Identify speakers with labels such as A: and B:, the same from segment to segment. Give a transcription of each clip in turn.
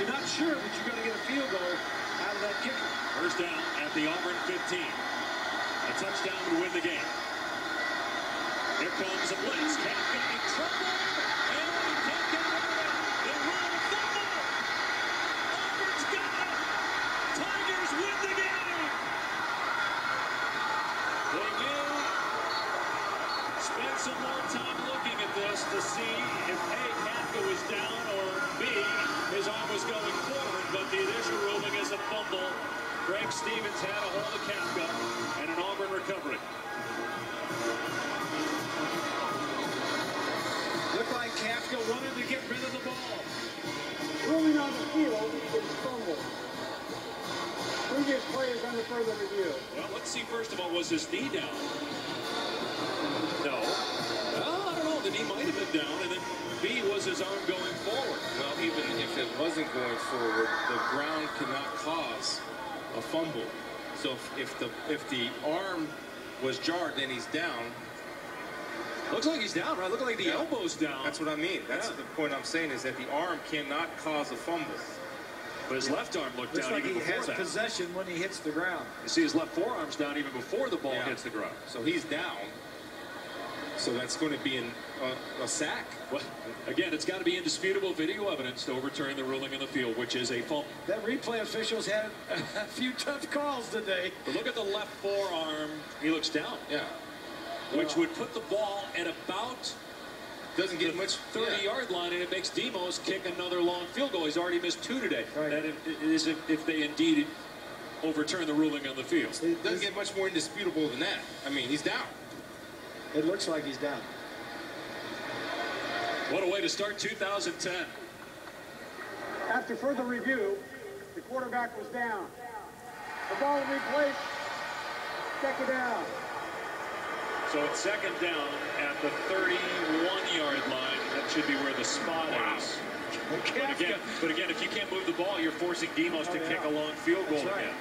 A: you're not sure that you're going to get a field goal out of that kicker.
B: First down at the Auburn 15. A touchdown to win the game. Here comes a blitz. Kafka in trouble. And he can't get rid of it. They run a fumble. Auburn's got it. Tigers win the game. They knew. Spent some more time looking at this to see if A, Kafka was down, or B, his arm was going forward. But the initial ruling is a fumble. Greg Stevens had a hold of Kafka and an Auburn recovery.
A: Looked like Kafka wanted to get rid of the ball.
C: Ruling on the field is fumble. Previous play is under further review.
B: Well, let's see, first of all, was his knee down? No. Well, I don't know. The knee might have been down, and then B, was his arm going forward?
D: Well, even if it wasn't going forward, the ground cannot cause a fumble. So if the arm was jarred, then he's down.
B: Looks like he's down, right? Looks like the elbow's down.
D: That's what I mean. That's the point I'm saying, is that the arm cannot cause a fumble.
B: But his left arm looked
A: Looks
B: down
A: like
B: even
A: he
B: before
A: has
B: that.
A: possession when he hits the ground.
B: You see his left forearm's down even before the ball hits the ground.
D: So he's down. So that's going to be a sack.
B: Well, again, it's got to be indisputable video evidence to overturn the ruling in the field, which is a fumble.
A: That replay officials had a few tough calls today.
B: But look at the left forearm. He looks down.
D: Yeah.
B: Which would put the ball at about
D: doesn't get much
B: 30-yard line, and it makes Demos kick another long field goal. He's already missed 2 today.
A: Right.
B: That is if they indeed overturn the ruling on the field.
D: It doesn't get much more indisputable than that. I mean, he's down.
A: It looks like he's down.
B: What a way to start 2010.
C: After further review, the quarterback was down. The ball will be placed. Second down.
B: So it's second down at the 31-yard line. That should be where the spot is. But again, if you can't move the ball, you're forcing Demos to kick a long field goal again.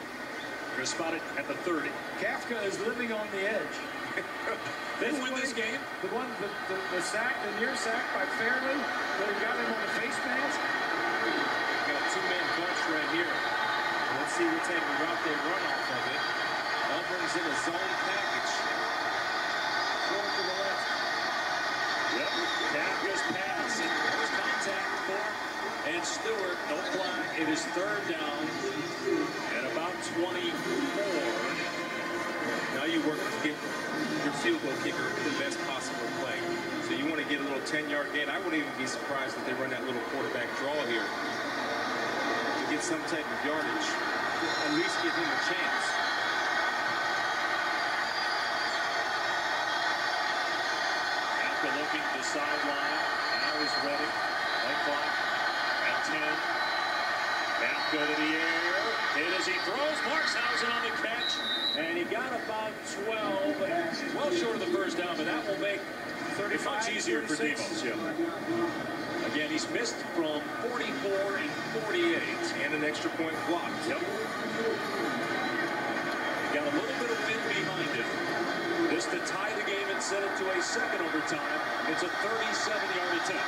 B: You're spotted at the 30.
A: Kafka is living on the edge.
B: They win this game.
A: The sack, the near sack by Fairley, where he got him on the face mask.
D: Got a two-man bunch right here. Let's see what type of route they run off of it. Auburn's in a zone package. Going to the left.
B: Yep. Kafka's pass and first contact for and Stewart. No flag. It is third down at about 24.
D: Now you work to get your field goal kicker the best possible play. So you want to get a little 10-yard gain. I wouldn't even be surprised if they run that little quarterback draw here to get some type of yardage. At least give him a chance.
B: After looking to the sideline, now he's ready. Play clock at 10. Kafka to the air. Hit as he throws. Marshausen on the catch. And he got about 12. Well short of the first down, but that will make 35 much easier for Demos. Yeah. Again, he's missed from 44 and 48.
D: And an extra point blocked.
B: Yep. Got a little bit of wind behind him. This to tie the game and send it to a second overtime. It's a 37-yard attempt.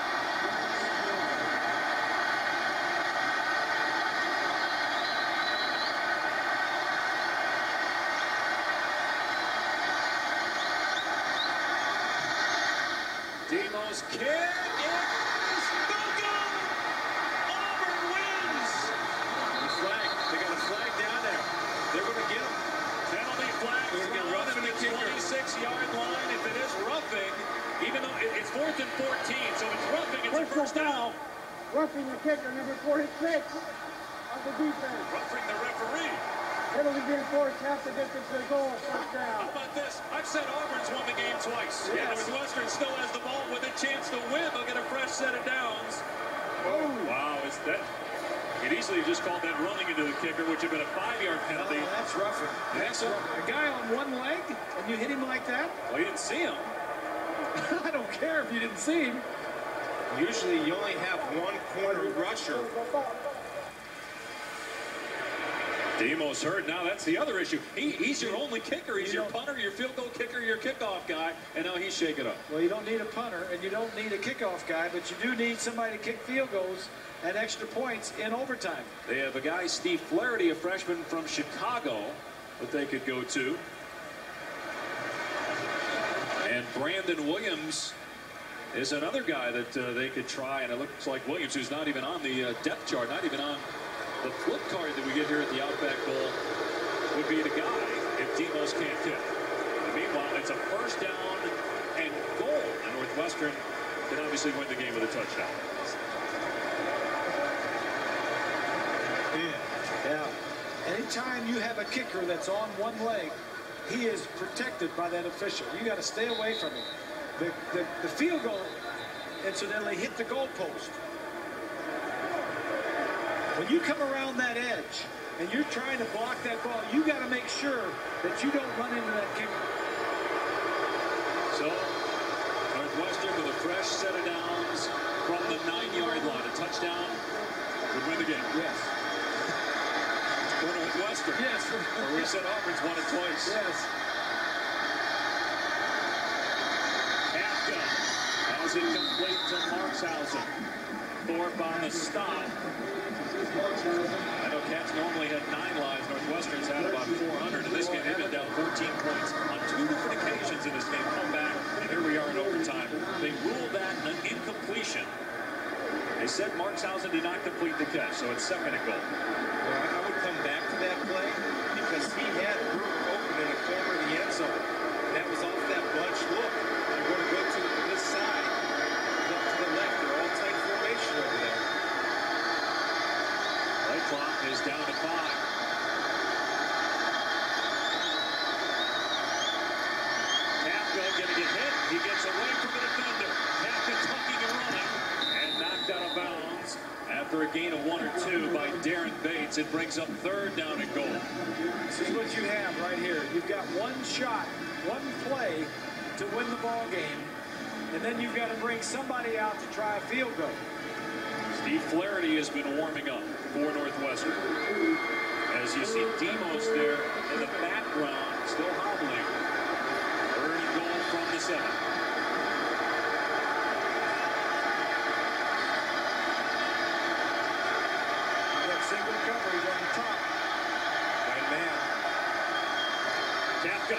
B: Demos kick is no good. Auburn wins.
D: The flag. They got a flag down there. They're going to get him.
B: Penalty flag.
D: They're going to get roughing the kicker.
B: 26-yard line. If it is roughing, even though it's 4th and 14, so it's roughing. It's a first down.
C: Roughing the kicker, number 46 of the defense.
B: Roughing the referee.
C: Penalty being forced half the distance to the goal. First down.
B: How about this? I've said Auburn's won the game twice. Yes. Yeah, Northwestern still has the ball with a chance to win. They'll get a fresh set of downs. Oh, wow. Is that? You'd easily just called that running into the kicker, which had been a 5-yard penalty.
A: Oh, that's roughing. That's a guy on one leg, and you hit him like that?
B: Well, you didn't see him.
A: I don't care if you didn't see him.
D: Usually you only have one corner rusher.
B: Demos hurt. Now that's the other issue. He's your only kicker. He's your punter, your field goal kicker, your kickoff guy, and now he's shaking up.
E: Well, you don't need a punter, and you don't need a kickoff guy, but you do need somebody to kick field goals and extra points in overtime.
B: They have a guy, Steve Flaherty, a freshman from Chicago, that they could go to. And Brandon Williams is another guy that they could try, and it looks like Williams, who's not even on the depth chart, not even on the flip card that we get here at the Outback Bowl, would be the guy if Demos can't kick. And meanwhile, it's a first down and goal, and Northwestern can obviously win the game with a touchdown.
E: Yeah. Anytime you have a kicker that's on one leg, he is protected by that official. You got to stay away from him. The field goal, incidentally, hit the goalpost. When you come around that edge and you're trying to block that ball, you got to make sure that you don't run into that kicker.
B: So, Northwestern with a fresh set of downs from the 9-yard line. A touchdown would win the game.
E: Yes.
B: For Northwestern.
E: Yes.
B: Or we said Auburn's won it twice.
E: Yes.
B: Has it complete to Markshausen. Thorpe on the stop. I know Cats normally had 9 lives. Northwestern's had about 400. In this game, they've been down 14 points on 2 different occasions in this game. Come back, and here we are in overtime. They ruled that an incompletion. They said Markshausen did not complete the catch, so it's second and goal.
D: Well, I would come back to that play because he had room open in the corner of the end zone. That was off that bunch look. They're going to go to this side, up to the left. They're all tight formation over there.
B: Play clock is down to 5. Kafka going to get hit. He gets away from the defender. Kafka tucking and running and knocked out of bounds after a gain of 1 or 2 by Darren Bates. It brings up third down and goal.
E: This is what you have right here. You've got one shot, one play to win the ball game, and then you've got to bring somebody out to try a field goal.
B: Steve Flaherty has been warming up for Northwestern. As you see Demos there in the background, still hobbling. Third and goal from the 7.
E: That single coverage on the top.
D: Right man.
B: Kafka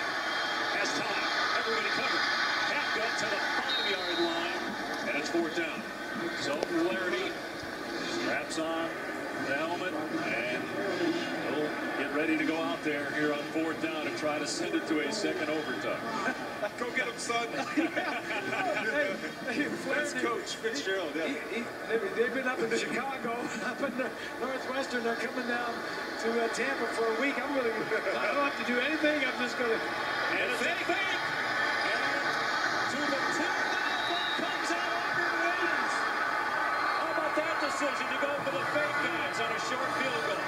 B: has time. Everybody covered. Kafka to the 5-yard line, and it's 4th down. So Flaherty straps on the helmet, and he'll get ready to go out there here on 4th down and try to send it to a second overtime.
D: Go get him, son. That's Coach Fitzgerald. Yeah.
E: They've been up in Chicago, up in Northwestern. They're coming down to Tampa for a week. I don't have to do anything. I'm just going to.
B: And it's a fake. And to the tip now, ball comes out. Auburn wins. How about that decision to go for the fake guys on a short field goal?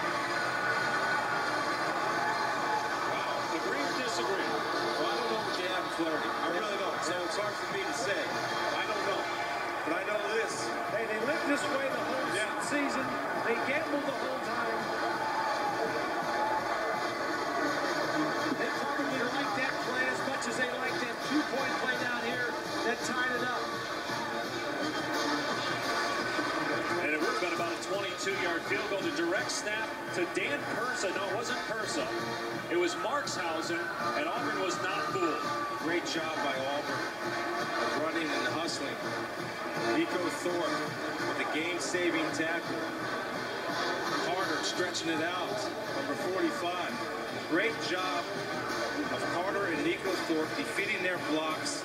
B: Wow. Agree or disagree?
D: Well, I don't know what you have in Flaherty. I really don't. So it's hard for me to say. I don't know. But I know this.
E: Hey, they lived this way the whole season. They gambled the whole time. They probably liked that play as much as they liked that 2-point play down here that tied it up.
B: And it would have been about a 22-yard field goal. The direct snap to Dan Persa. No, it wasn't Persa. It was Markshausen, and Auburn was not fooled.
D: Great job by Auburn of running and hustling. Nico Thorpe with a game-saving tackle. Carter stretching it out, number 45. Great job of Carter and Nico Thorpe defeating their blocks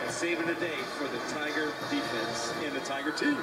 D: and saving the day for the Tiger defense and the Tiger team.